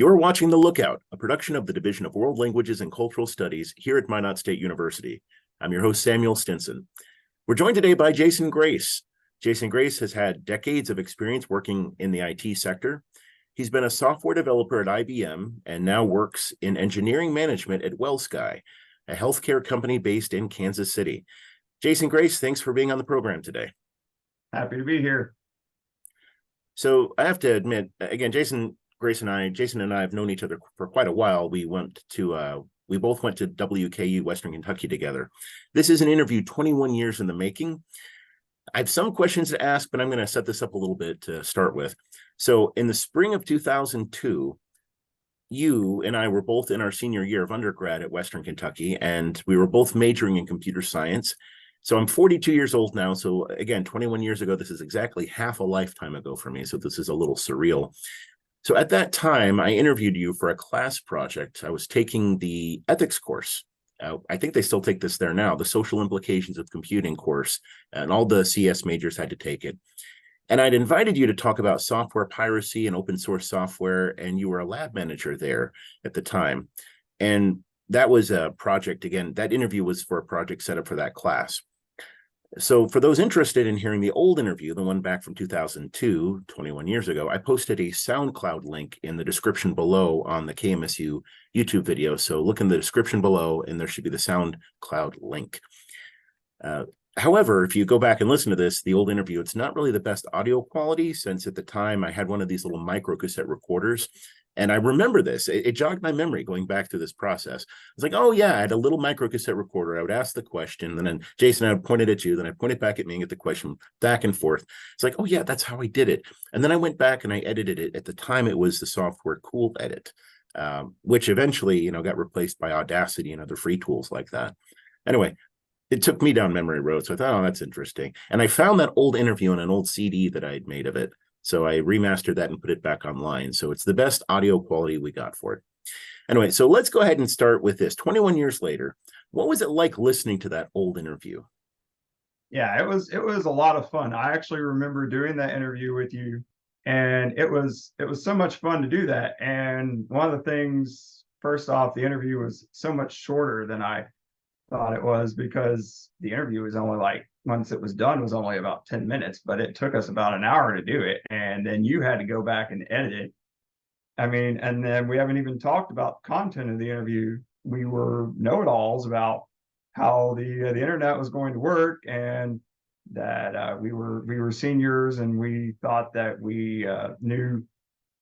You're watching The Lookout, a production of the Division of World Languages and Cultural Studies here at Minot State University. I'm your host, Samuel Stinson. We're joined today by Jason Grace. Jason Grace has had decades of experience working in the IT sector. He's been a software developer at IBM and now works in engineering management at WellSky, a healthcare company based in Kansas City. Jason Grace, thanks for being on the program today. Happy to be here. So I have to admit, again, Jason and I have known each other for quite a while. We both went to WKU, Western Kentucky together. This is an interview 21 years in the making. I have some questions to ask, but I'm going to set this up a little bit to start with. So in the spring of 2002, you and I were both in our senior year of undergrad at Western Kentucky, and we were both majoring in computer science. So I'm 42 years old now. So again, 21 years ago, this is exactly half a lifetime ago for me. So this is a little surreal. So at that time, I interviewed you for a class project. I was taking the ethics course. I think they still take this there now, the social implications of computing course, and all the CS majors had to take it. And I'd invited you to talk about software piracy and open source software, and you were a lab manager there at the time. And that was a project, again, that interview was for a project set up for that class. So for those interested in hearing the old interview, the one back from 2002, 21 years ago, I posted a SoundCloud link in the description below on the KMSU YouTube video. So look in the description below and there should be the SoundCloud link. However, if you go back and listen to this, the old interview, it's not really the best audio quality, since at the time I had one of these little micro cassette recorders. And I remember this, it jogged my memory going back through this process. It's like, oh yeah, I had a little micro cassette recorder. I would ask the question, and then Jason, I would point it at you, then I point it back at me and get the question back and forth. It's like, oh yeah, that's how I did it. And then I went back and I edited it. At the time, it was the software Cool Edit, which eventually, got replaced by Audacity and other free tools like that. Anyway, it took me down memory road. So I thought, oh, that's interesting. And I found that old interview on an old CD that I had made of it. So I remastered that and put it back online. So it's the best audio quality we got for it. Anyway, so let's go ahead and start with this. 21 years later, what was it like listening to that old interview? Yeah, it was a lot of fun. I actually remember doing that interview with you, and it was so much fun to do that. And one of the things, first off, the interview was so much shorter than I thought it was, because the interview was only once it was done, was only about 10 minutes, but it took us about an hour to do it. And then you had to go back and edit it. I mean, and then we haven't even talked about the content of the interview. We were know-it-alls about how the internet was going to work, and that we were seniors, and we thought that we knew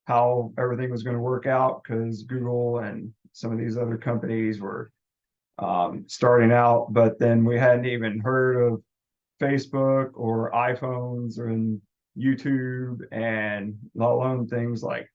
how everything was going to work out, because Google and some of these other companies were starting out, but then we hadn't even heard of Facebook or iPhones or YouTube, and let alone things like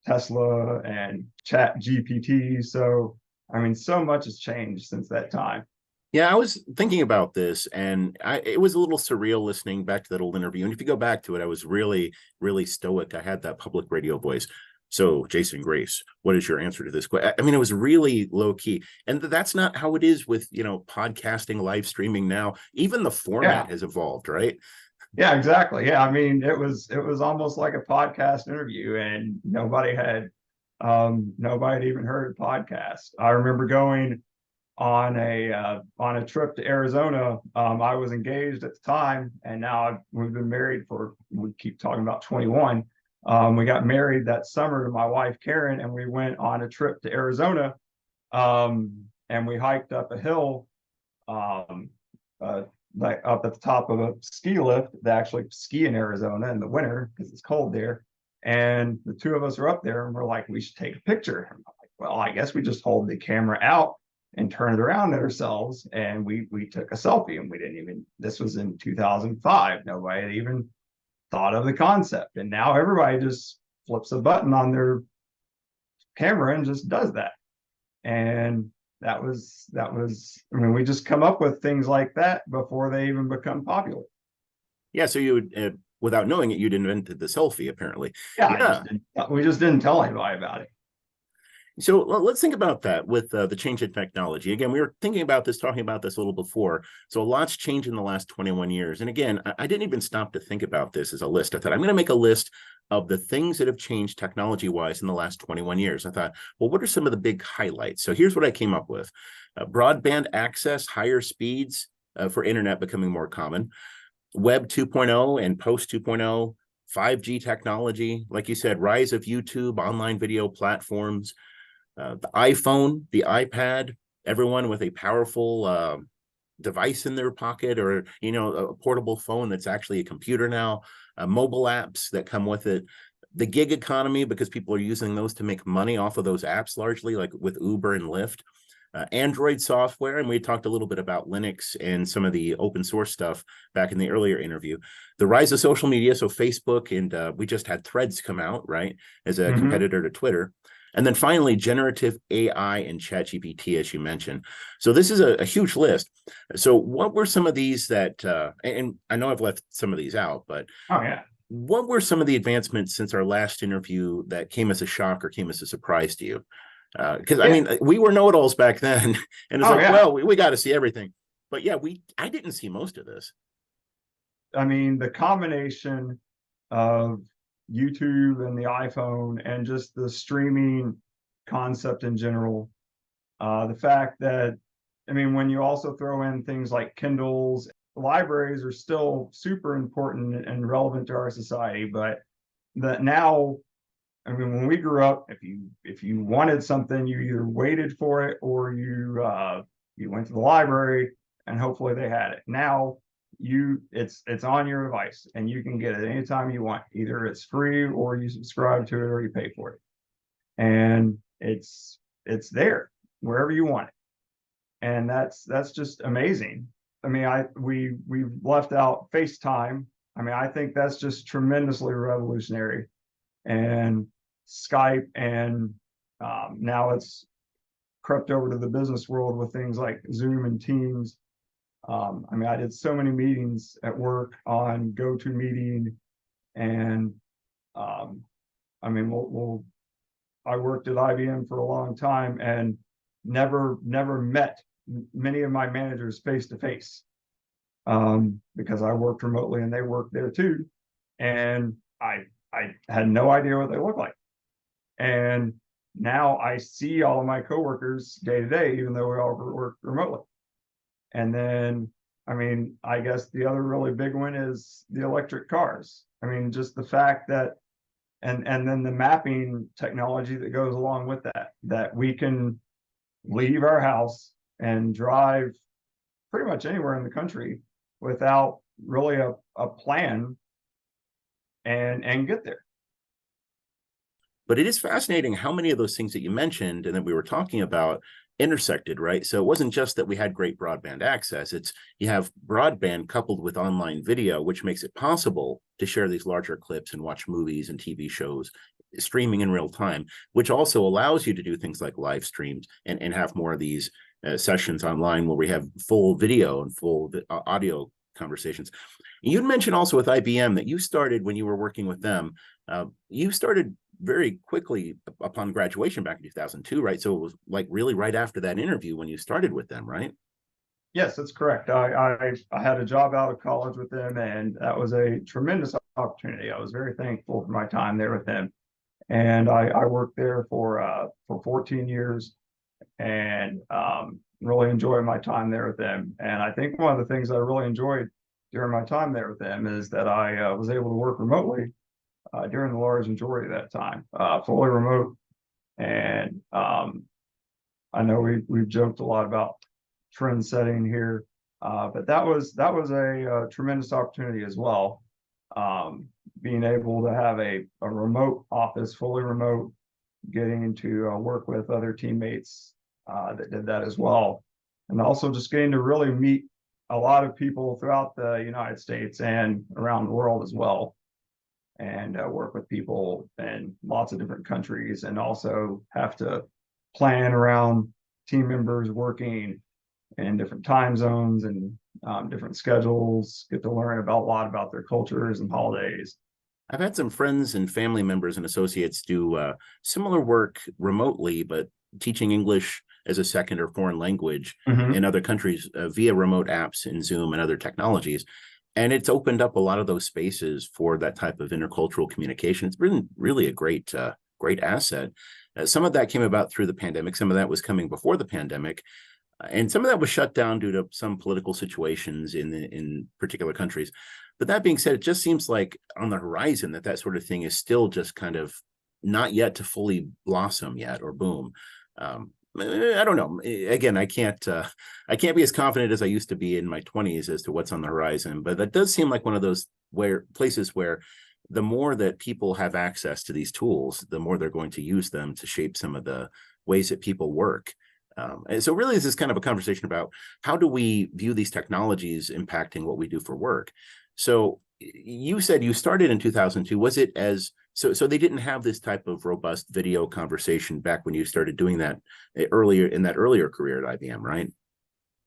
Tesla and Chat GPT. So, I mean, so much has changed since that time. Yeah, I was thinking about this, and it was a little surreal listening back to that old interview. And if you go back to it, I was really, really stoic. I had that public radio voice. So, Jason Grace, what is your answer to this question? I mean, it was really low key. And that's not how it is with, podcasting, live streaming now. Even the format has evolved, right? Yeah, exactly. Yeah, I mean, it was almost like a podcast interview, and nobody had even heard of podcast. I remember going on a trip to Arizona. I was engaged at the time, and now we've been married we keep talking about 21. We got married that summer to my wife, Karen, and we went on a trip to Arizona, and we hiked up a hill, like up at the top of a ski lift. They actually ski in Arizona in the winter because it's cold there. And the two of us are up there, and we're like, we should take a picture. And I'm like, well, I guess we just hold the camera out and turn it around at ourselves. And we took a selfie, and this was in 2005. Nobody had even thought of the concept, and now everybody just flips a button on their camera and just does that. And that was I mean, we just come up with things like that before they even become popular. Yeah, so you would, without knowing it, you'd invented the selfie, apparently. Yeah. We just didn't tell anybody about it. So let's think about that with the change in technology. Again, we were thinking about this, talking about this a little before. So a lot's changed in the last 21 years. And again, I didn't even stop to think about this as a list. I thought I'm going to make a list of the things that have changed technology wise in the last 21 years. I thought, well, what are some of the big highlights? So here's what I came up with: broadband access, higher speeds for internet becoming more common, Web 2.0 and post 2.0, 5G technology, like you said, rise of YouTube, online video platforms, the iPhone, the iPad, everyone with a powerful device in their pocket, or a portable phone that's actually a computer now, mobile apps that come with it, the gig economy, because people are using those to make money off of those apps largely, like with Uber and Lyft, Android software, and we talked a little bit about Linux and some of the open source stuff back in the earlier interview. The rise of social media, so Facebook, and we just had Threads come out, right, as a competitor to Twitter. And then finally, generative AI and ChatGPT, as you mentioned. So this is a huge list. So what were some of these that, and I know I've left some of these out, but Oh yeah. what were some of the advancements since our last interview that came as a shock or came as a surprise to you? Because I Yeah. mean, we were know-it-alls back then, and it's Oh like, yeah. well, we got to see everything. But yeah, I didn't see most of this. I mean, the combination of YouTube and the iPhone and just the streaming concept in general. The fact that, I mean, when you also throw in things like Kindles, libraries are still super important and relevant to our society, but that now, I mean, when we grew up, if you wanted something, you either waited for it or you went to the library and hopefully they had it. Now it's on your device and you can get it anytime you want. Either it's free or you subscribe to it or you pay for it. And it's there wherever you want it. And that's just amazing. I mean, we've left out FaceTime. I mean, I think that's just tremendously revolutionary. And Skype, and now it's crept over to the business world with things like Zoom and Teams. I mean, I did so many meetings at work on GoToMeeting, and I mean, I worked at IBM for a long time and never met many of my managers face to face, because I worked remotely and they worked there too, and I had no idea what they looked like. And now I see all of my coworkers day to day, even though we all work remotely. And then, I mean, I guess the other really big one is the electric cars. I mean, just the fact that, and then the mapping technology that goes along with that we can leave our house and drive pretty much anywhere in the country without really a plan and get there. But it is fascinating how many of those things that you mentioned and that we were talking about intersected, right? So it wasn't just that we had great broadband access. It's you have broadband coupled with online video, which makes it possible to share these larger clips and watch movies and TV shows streaming in real time, which also allows you to do things like live streams and have more of these sessions online where we have full video and full audio conversations. You'd mentioned also with IBM that you started when you were working with them. You started very quickly upon graduation back in 2002, right? So it was like really right after that interview when you started with them, right? Yes, that's correct. I had a job out of college with them, and that was a tremendous opportunity. I was very thankful for my time there with them, and I worked there for 14 years, and really enjoyed my time there with them. And I think one of the things I really enjoyed during my time there with them is that I was able to work remotely during the large majority of that time, fully remote. And I know we've joked a lot about trend setting here, but that was a tremendous opportunity as well. Being able to have a remote office, fully remote, getting to work with other teammates that did that as well, and also just getting to really meet a lot of people throughout the United States and around the world as well, and work with people in lots of different countries, and also have to plan around team members working in different time zones and different schedules, get to learn about a lot about their cultures and holidays. I've had some friends and family members and associates do similar work remotely, but teaching English as a second or foreign language in other countries via remote apps in Zoom and other technologies. And it's opened up a lot of those spaces for that type of intercultural communication. It's been really a great asset. Some of that came about through the pandemic. Some of that was coming before the pandemic, and some of that was shut down due to some political situations in particular countries. But that being said, it just seems like on the horizon that sort of thing is still just kind of not yet to fully blossom yet or boom. I don't know. Again, I can't be as confident as I used to be in my 20s as to what's on the horizon. But that does seem like one of those places where the more that people have access to these tools, the more they're going to use them to shape some of the ways that people work. And so really this is kind of a conversation about how do we view these technologies impacting what we do for work. So you said you started in 2002. Was it as so they didn't have this type of robust video conversation back when you started doing that earlier in that earlier career at IBM, right?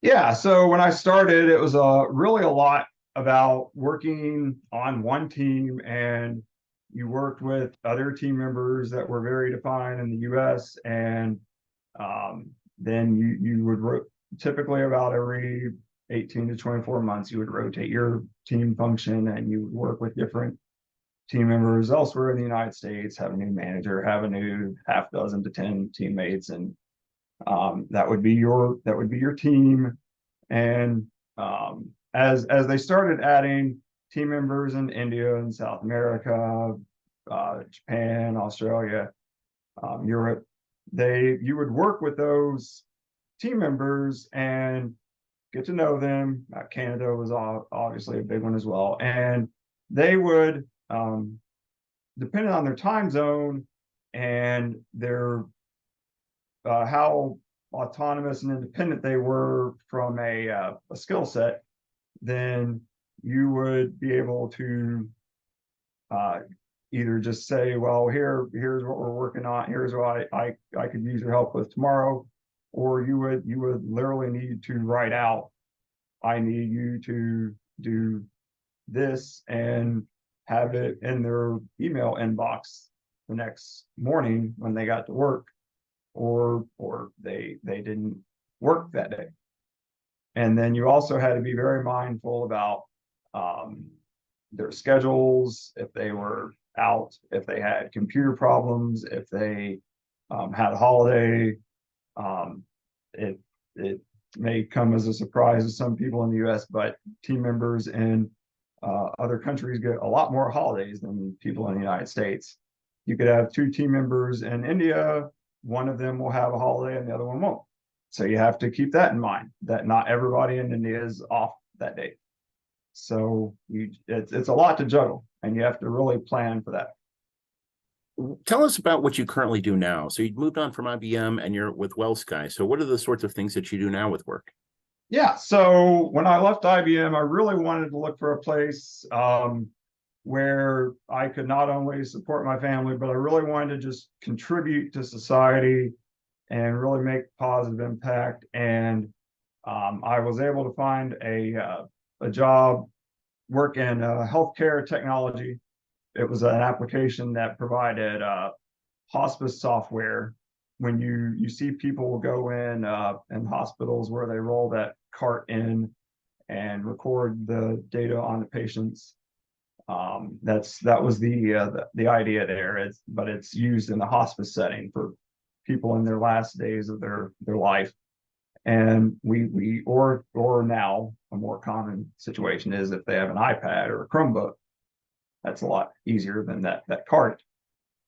Yeah, so when I started, it was really a lot about working on one team, and you worked with other team members that were very defined in the US, and then you would typically about every 18 to 24 months, you would rotate your team function, and you would work with different team members elsewhere in the United States, have a new manager, have a new half dozen to 10 teammates, and that would be your team. And as they started adding team members in India and South America, Japan, Australia, Europe, you would work with those team members and get to know them. Canada was obviously a big one as well, and they would, depending on their time zone and their how autonomous and independent they were from a skill set, then you would be able to either just say, well, here's what we're working on, here's what I could use your help with tomorrow, or you would literally need to write out, I need you to do this, and have it in their email inbox the next morning when they got to work, or they didn't work that day. And then you also had to be very mindful about their schedules, if they were out, if they had computer problems, if they had a holiday. It may come as a surprise to some people in the US, but team members in other countries get a lot more holidays than people in the United States. You could have two team members in India, one of them will have a holiday and the other one won't. So you have to keep that in mind, that not everybody in India is off that day. So it's a lot to juggle, and you have to really plan for that. Tell us about what you currently do now. So you moved on from IBM and you're with WellSky. So what are the sorts of things that you do now with work? Yeah, so when I left IBM, I really wanted to look for a place where I could not only support my family, but I really wanted to just contribute to society and really make positive impact. And I was able to find a job, work in healthcare technology. It was an application that provided hospice software. When you see people go in hospitals where they roll that cart in and record the data on the patients, that was the idea there. But it's used in the hospice setting for people in their last days of their life. And or now a more common situation is if they have an iPad or a Chromebook, that's a lot easier than that cart.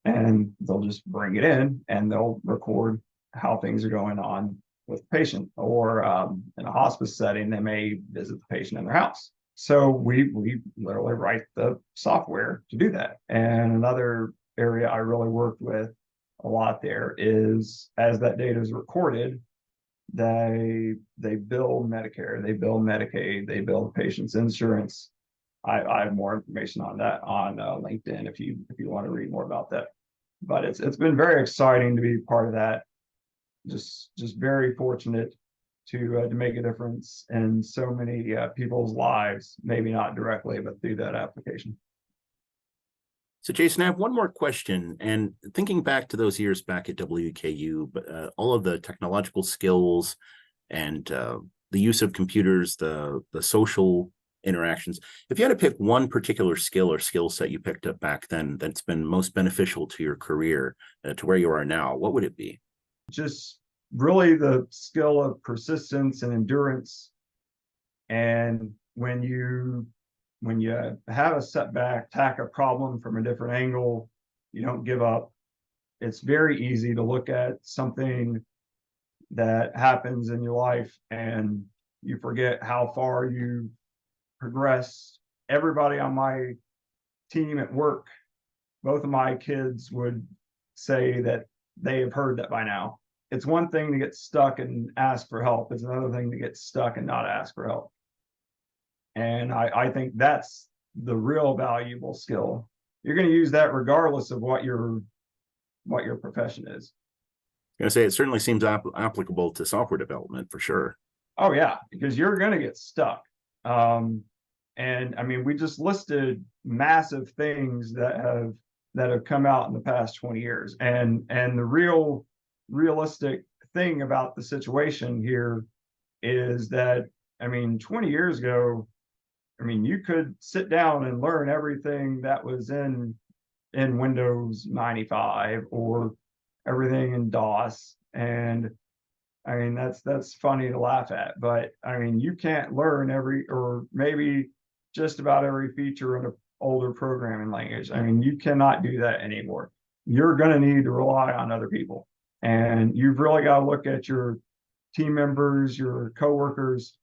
And they'll just bring it in and they'll record how things are going on with the patient. Or in a hospice setting, they may visit the patient in their house. So we literally write the software to do that. And another area I really worked with a lot there is, as that data is recorded, they bill Medicare, they bill Medicaid, they bill the patient's insurance. I have more information on that on LinkedIn if you want to read more about that. But it's been very exciting to be part of that. Just very fortunate to make a difference in so many people's lives, maybe not directly, but through that application. So, Jason, I have one more question. And thinking back to those years back at WKU, but all of the technological skills and the use of computers, the social interactions. If you had to pick one particular skill or skill set you picked up back then that's been most beneficial to your career, to where you are now, what would it be? Just really the skill of persistence and endurance. And when you have a setback, attack a problem from a different angle, you don't give up. It's very easy to look at something that happens in your life and you forget how far you progressed. Everybody on my team at work, both of my kids would say that they have heard that by now. It's one thing to get stuck and ask for help. It's another thing to get stuck and not ask for help. And I think that's the real valuable skill. You're going to use that regardless of what your profession is. I'm going to say it certainly seems applicable to software development for sure. Oh yeah, because you're going to get stuck. And I mean, we just listed massive things that have come out in the past 20 years. And the realistic thing about the situation here is that, I mean, 20 years ago, I mean, you could sit down and learn everything that was in Windows 95 or everything in DOS. And I mean, that's funny to laugh at, but I mean, you can't learn or maybe just about every feature in an older programming language. I mean, you cannot do that anymore. You're going to need to rely on other people. And you've really got to look at your team members, your coworkers.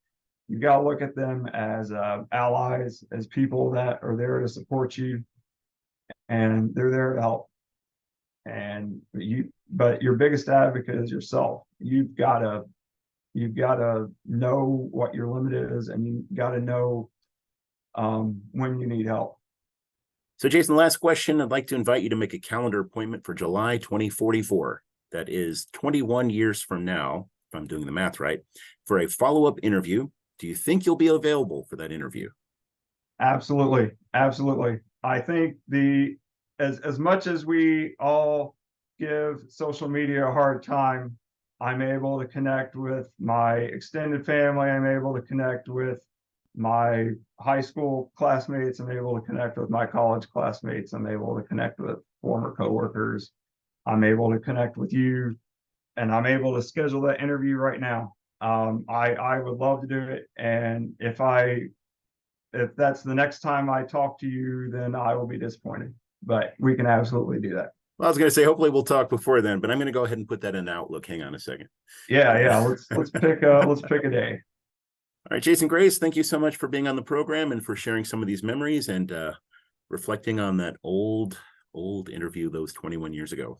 You got to look at them as allies, as people that are there to support you, and they're there to help. But your biggest advocate is yourself. You've got to know what your limit is, and you got to know when you need help. So, Jason, last question. I'd like to invite you to make a calendar appointment for July 2044. That is 21 years from now, if I'm doing the math right, for a follow-up interview. Do you think you'll be available for that interview? Absolutely. Absolutely. I think as much as we all give social media a hard time, I'm able to connect with my extended family. I'm able to connect with my high school classmates. I'm able to connect with my college classmates. I'm able to connect with former coworkers. I'm able to connect with you, and I'm able to schedule that interview right now. I would love to do it. And if that's the next time I talk to you, then I will be disappointed, but we can absolutely do that. Well, I was going to say, hopefully we'll talk before then, but I'm going to go ahead and put that in Outlook. Hang on a second. Yeah. Let's pick a day. All right, Jason Grace, thank you so much for being on the program and for sharing some of these memories and reflecting on that old interview those 21 years ago.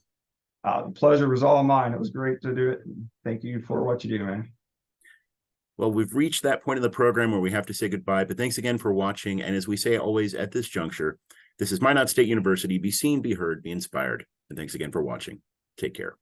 The pleasure was all mine. It was great to do it. Thank you for what you do, man. Well, we've reached that point of the program where we have to say goodbye, but thanks again for watching. And as we say always at this juncture, this is Minot State University. Be seen, be heard, be inspired. And thanks again for watching. Take care.